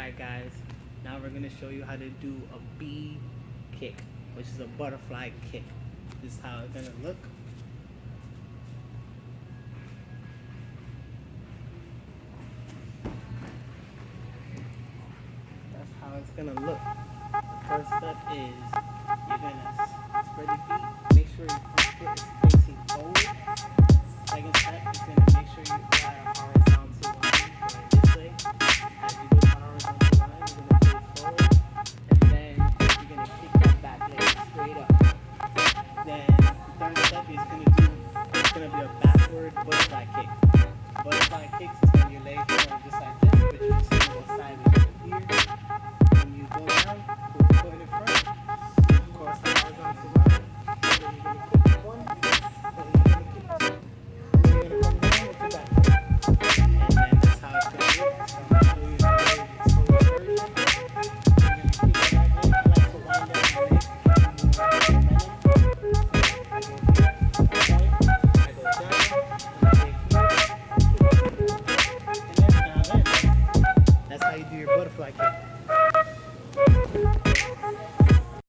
Alright guys, now we're going to show you how to do a bee kick, which is a butterfly kick. This is how it's going to look. That's how it's going to look. The first step is you're going to spread your feet, make sure your front foot is facing forward. Second step is going to make sure you go at a horizontal line going this way. As you go to the horizontal line, you're going to face forward, and then you're going to kick that back leg straight up. Then the third step is going to be a backward butterfly kick. Butterfly kicks is when your legs are just like this, but you're just going to go sideways here. When you go down, put your foot in front, cross the horizontal line, and then you're going to kick one, and then you're going to kick two. And then you're going to come down with your back foot. And then that's how it's going to look. So I'm going to show you the slow version. You're going to kick the back leg. I like to wind up your leg. I go here, I go down, and I get here, and then now that's how you do your butterfly kick.